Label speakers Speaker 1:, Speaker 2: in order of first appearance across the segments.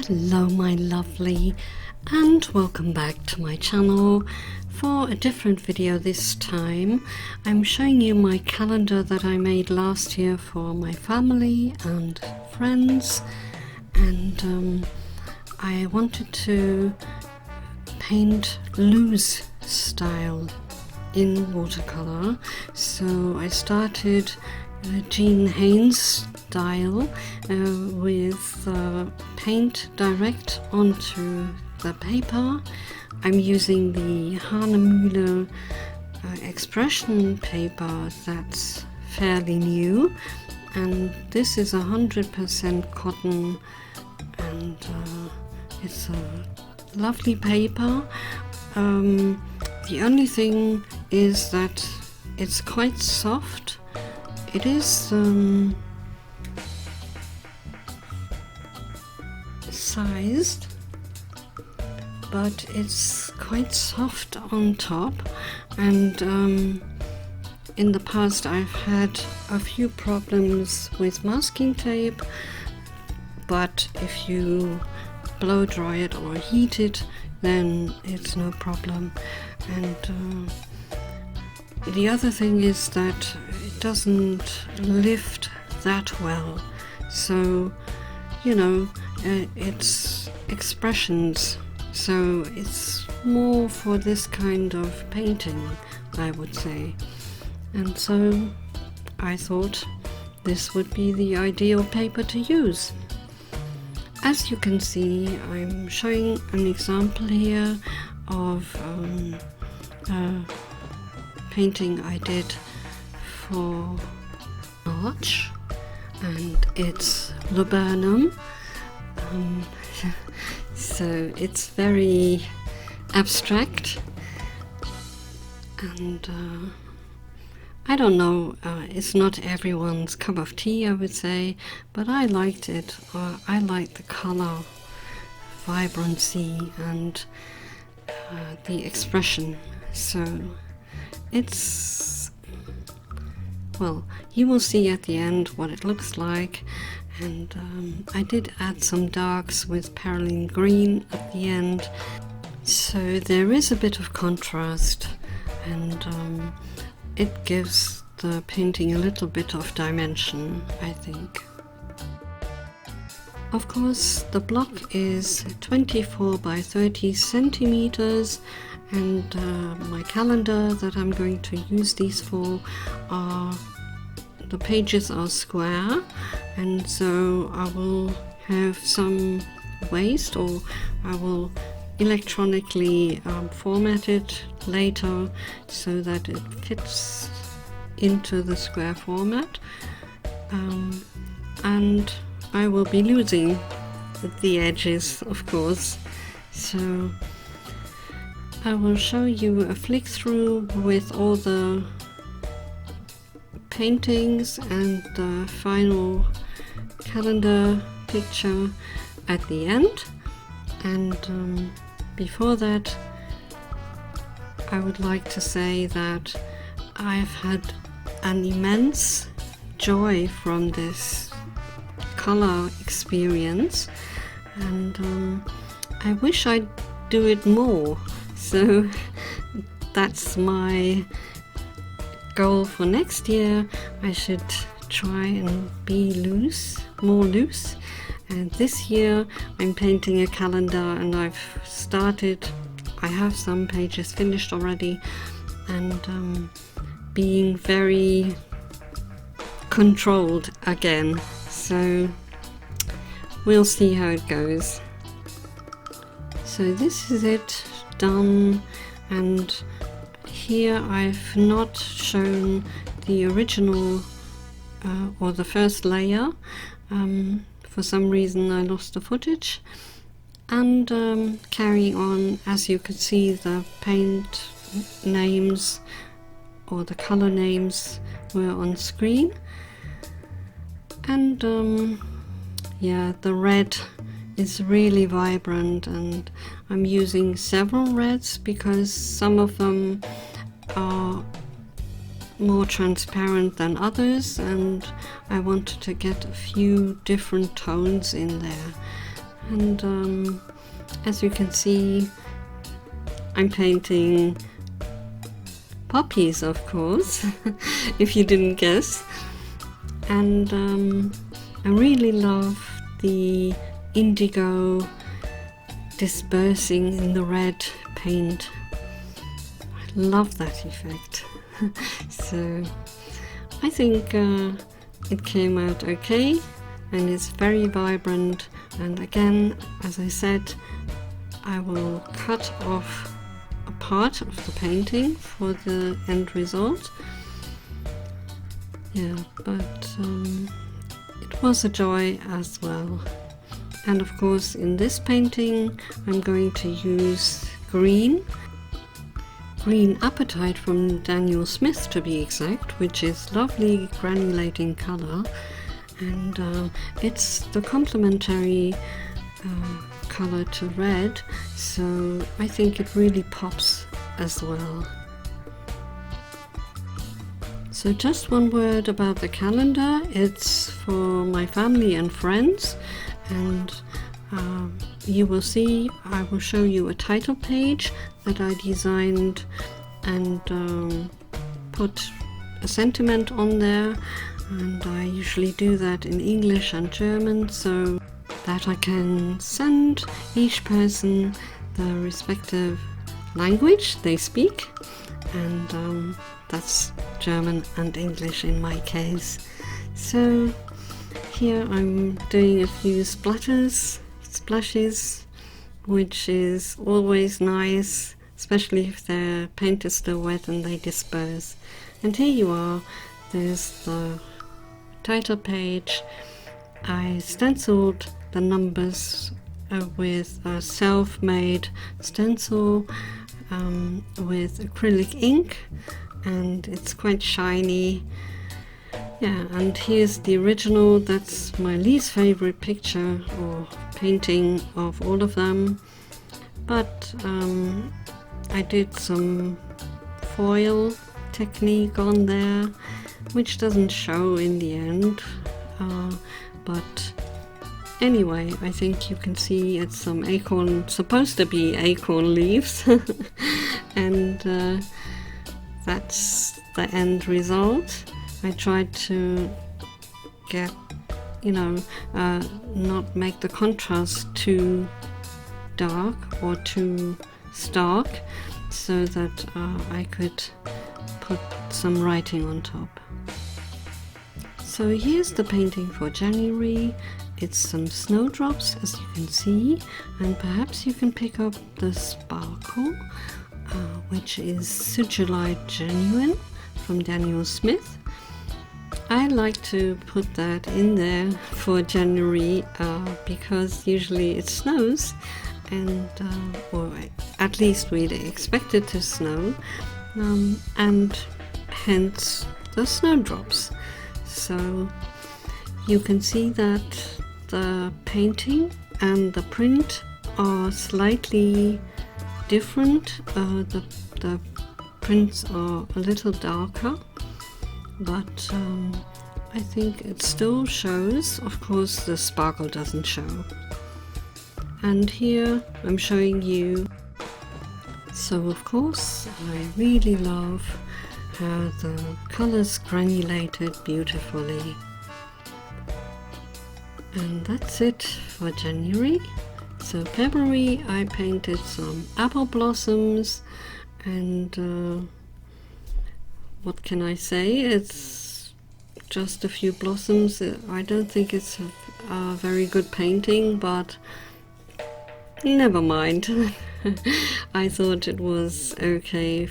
Speaker 1: Hello my lovely, and welcome back to my channel for a different video this time. I'm showing you my calendar that I made last year for my family and friends, and I wanted to paint loose style in watercolor, so I started Jean Haynes style with paint direct onto the paper. I'm using the Hahnemühle Expression paper that's fairly new, and this is 100% cotton, and it's a lovely paper. The only thing is that it's quite soft. It is sized, but it's quite soft on top, and in the past I've had a few problems with masking tape, but if you blow dry it or heat it, then it's no problem. And the other thing is that it doesn't lift that well, so you know, it's expressions, so it's more for this kind of painting, I would say. And so I thought this would be the ideal paper to use. As you can see, I'm showing an example here of painting I did for March, and it's laburnum, so it's very abstract, and I don't know, it's not everyone's cup of tea, I would say, but I liked it. I liked the color, vibrancy, and the expression. So it's, well, you will see at the end what it looks like, and I did add some darks with perylene green at the end, so there is a bit of contrast, and it gives the painting a little bit of dimension, I think. Of course, the block is 24 by 30 centimeters, and my calendar that I'm going to use these for the pages are square, and so I will have some waste, or I will electronically format it later so that it fits into the square format, and I will be losing the edges, of course, so I will show you a flick through with all the paintings and the final calendar picture at the end. And before that, I would like to say that I've had an immense joy from this color experience, and I wish I'd do it more. So that's my goal for next year. I should try and be more loose. And this year I'm painting a calendar, and I have some pages finished already, and being very controlled again. So we'll see how it goes. So this is it done, and here I've not shown the original or the first layer. For some reason I lost the footage, and carrying on, as you can see, the paint names or the color names were on screen, and yeah, the red is really vibrant, and I'm using several reds because some of them are more transparent than others, and I wanted to get a few different tones in there. And as you can see, I'm painting poppies, of course, if you didn't guess. And I really love the indigo dispersing in the red paint. I love that effect. So I think it came out okay, and it's very vibrant. And again, as I said, I will cut off a part of the painting for the end result. Yeah, but it was a joy as well. And of course, in this painting I'm going to use green apatite from Daniel Smith, to be exact, which is lovely granulating color, and it's the complementary color to red, so I think it really pops as well. So just one word about the calendar. It's for my family and friends, and you will see, I will show you a title page that I designed and put a sentiment on there, and I usually do that in English and German so that I can send each person the respective language they speak, and that's German and English in my case. So here I'm doing a few splashes, which is always nice, especially if the paint is still wet and they disperse. And here you are, there's the title page. I stenciled the numbers with a self-made stencil with acrylic ink, and it's quite shiny. Yeah, and here's the original. That's my least favorite picture or painting of all of them, but I did some foil technique on there, which doesn't show in the end, but anyway, I think you can see it's some acorn, supposed to be acorn leaves, and that's the end result. I tried to get, not make the contrast too dark or too stark, so that I could put some writing on top. So here's the painting for January. It's some snowdrops, as you can see, and perhaps you can pick up the sparkle, which is Sugilite Genuine from Daniel Smith. I like to put that in there for January because usually it snows, and or at least we'd expect it to snow, and hence the snowdrops. So you can see that the painting and the print are slightly different. The prints are a little darker, but I think it still shows. Of course, the sparkle doesn't show. And here I'm showing you. So of course, I really love how the colors granulated beautifully. And that's it for January. So February I painted some apple blossoms, and what can I say, it's just a few blossoms. I don't think it's a very good painting, but never mind. I thought it was okay.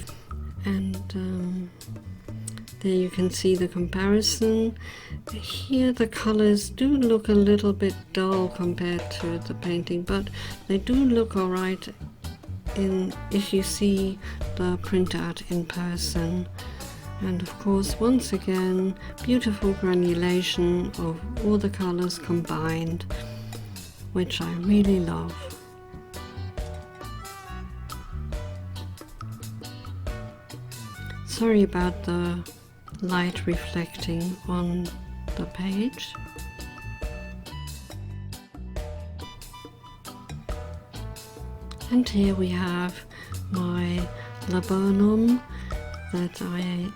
Speaker 1: And there you can see the comparison. Here the colors do look a little bit dull compared to the painting, but they do look alright if you see the printout in person. And of course, once again, beautiful granulation of all the colors combined, which I really love. Sorry about the light reflecting on the page. And here we have my laburnum that I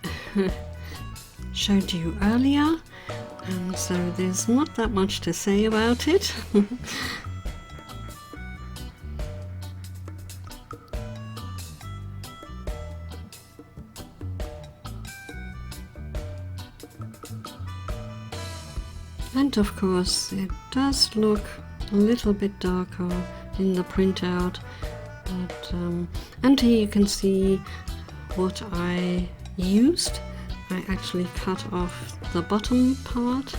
Speaker 1: showed you earlier, and so there's not that much to say about it. And of course it does look a little bit darker in the printout, but and here you can see what I used. I actually cut off the bottom part,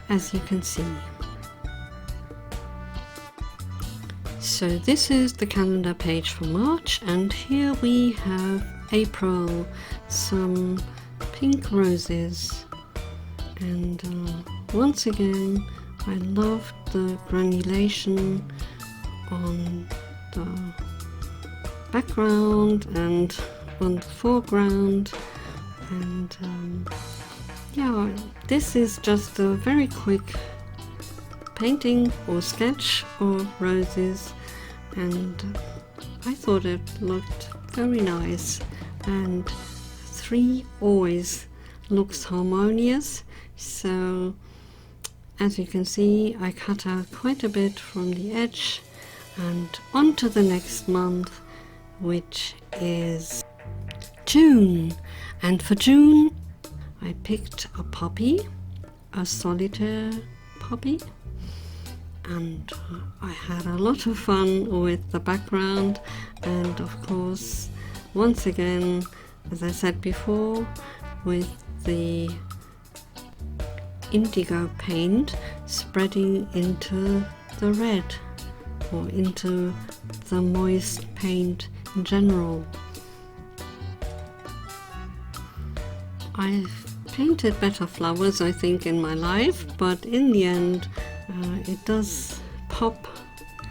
Speaker 1: as you can see. So this is the calendar page for March, and here we have April, some pink roses, and once again I love the granulation on the background and on the foreground, and yeah, this is just a very quick painting or sketch of roses, and I thought it looked very nice, and 3 always looks harmonious. So as you can see, I cut out quite a bit from the edge, and on to the next month, which is June. And for June I picked a poppy, a solitaire poppy, and I had a lot of fun with the background, and of course once again, as I said before, with the indigo paint spreading into the red or into the moist paint in general. I've painted better flowers, I think, in my life, but in the end it does pop,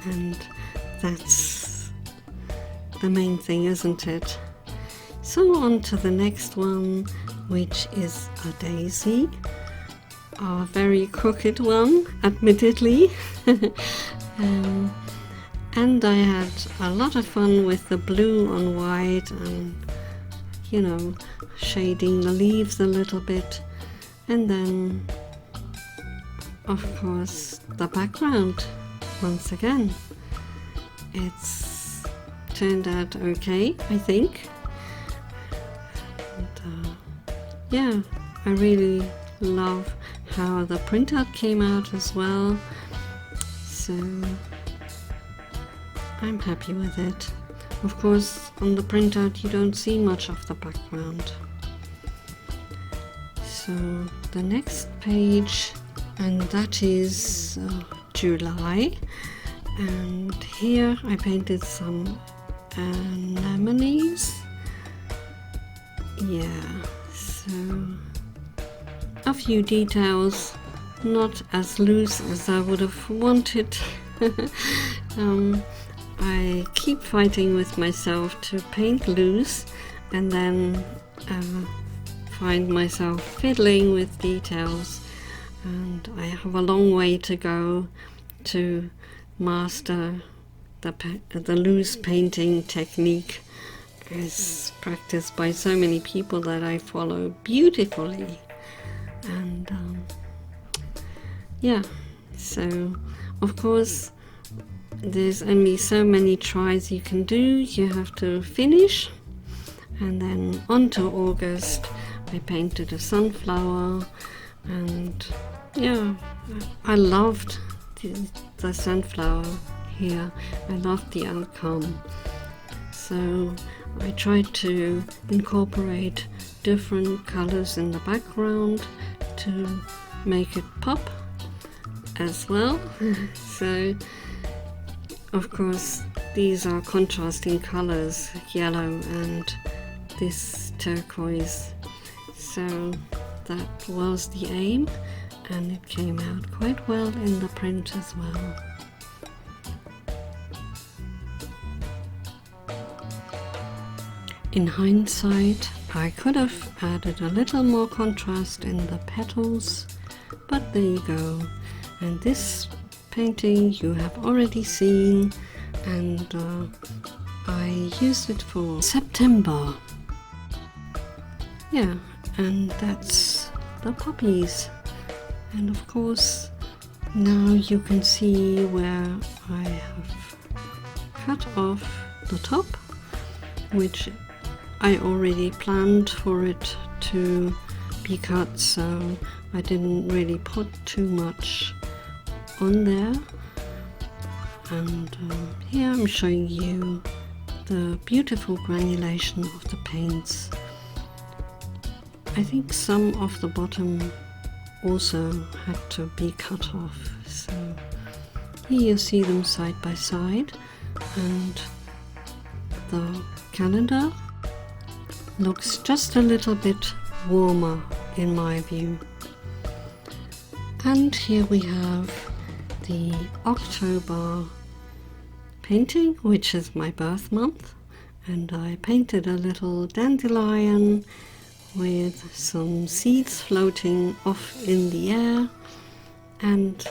Speaker 1: and that's the main thing, isn't it? So on to the next one, which is a daisy, a very crooked one, admittedly. And I had a lot of fun with the blue on white, and you know, shading the leaves a little bit, and then of course the background. Once again, it's turned out okay, I think, and yeah, I really love how the printout came out as well, so I'm happy with it. Of course, on the printout you don't see much of the background. So the next page, and that is July, and here I painted some anemones. Yeah, so a few details, not as loose as I would have wanted. I keep fighting with myself to paint loose, and then find myself fiddling with details, and I have a long way to go to master the loose painting technique, as practiced by so many people that I follow beautifully. And yeah, so of course there's only so many tries you can do, you have to finish. And then on to August, I painted a sunflower, and yeah, I loved the sunflower here. I loved the outcome. So I tried to incorporate different colors in the background to make it pop as well. So of course these are contrasting colors, yellow and this turquoise, so that was the aim, and it came out quite well in the print as well. In hindsight, I could have added a little more contrast in the petals, but there you go. And this painting you have already seen, and I used it for September. Yeah, and that's the puppies. And of course now you can see where I have cut off the top, which I already planned for it to be cut, so I didn't really put too much on there. And here I'm showing you the beautiful granulation of the paints. I think some of the bottom also had to be cut off, so here you see them side by side, and the calendar looks just a little bit warmer in my view. And here we have the October painting, which is my birth month, and I painted a little dandelion with some seeds floating off in the air, and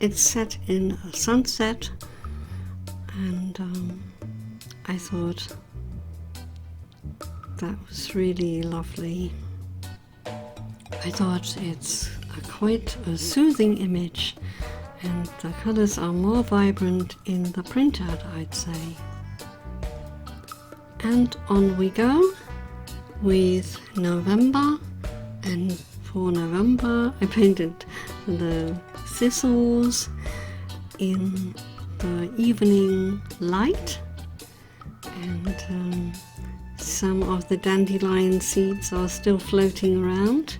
Speaker 1: it's set in a sunset, and I thought that was really lovely. I thought it's quite a soothing image, and the colors are more vibrant in the printout, I'd say. And on we go with November, and for November I painted the thistles in the evening light, and some of the dandelion seeds are still floating around.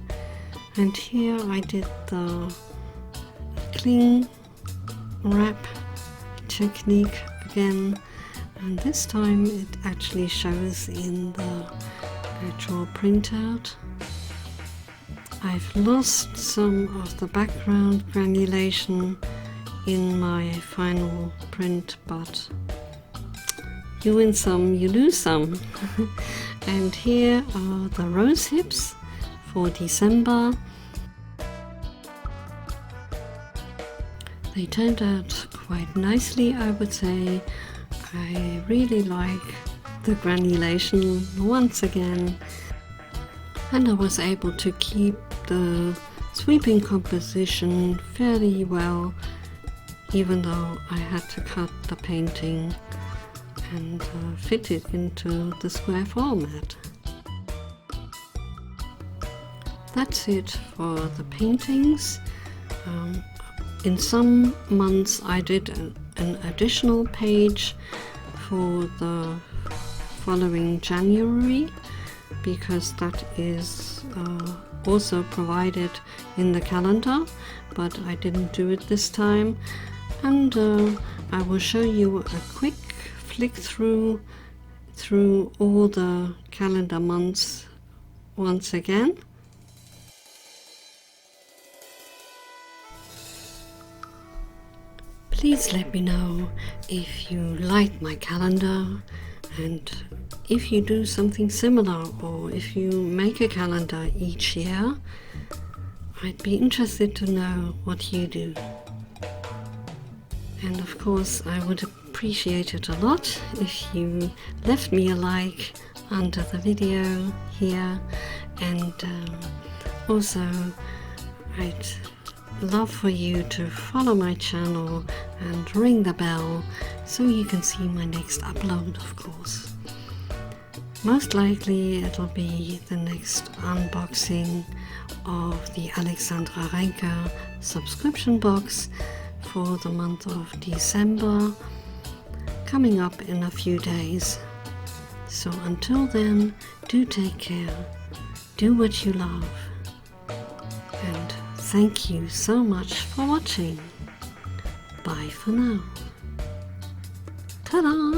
Speaker 1: And here I did the cling wrap technique again, and this time it actually shows in the actual printout. I've lost some of the background granulation in my final print, but you win some, you lose some. And here are the rose hips for December. They turned out quite nicely, I would say. I really like the granulation once again, and I was able to keep the sweeping composition fairly well, even though I had to cut the painting and fit it into the square format. That's it for the paintings. In some months I did an additional page for the following January, because that is also provided in the calendar, but I didn't do it this time. And I will show you a quick flick through all the calendar months once again. Please let me know if you like my calendar, and if you do something similar, or if you make a calendar each year. I'd be interested to know what you do. And of course I would appreciate it a lot if you left me a like under the video here, and also I'd love for you to follow my channel and ring the bell so you can see my next upload, of course. Most likely it'll be the next unboxing of the Alexandra Renke subscription box for the month of December, coming up in a few days. So until then, do take care, do what you love, and thank you so much for watching. Bye for now. Ta-da!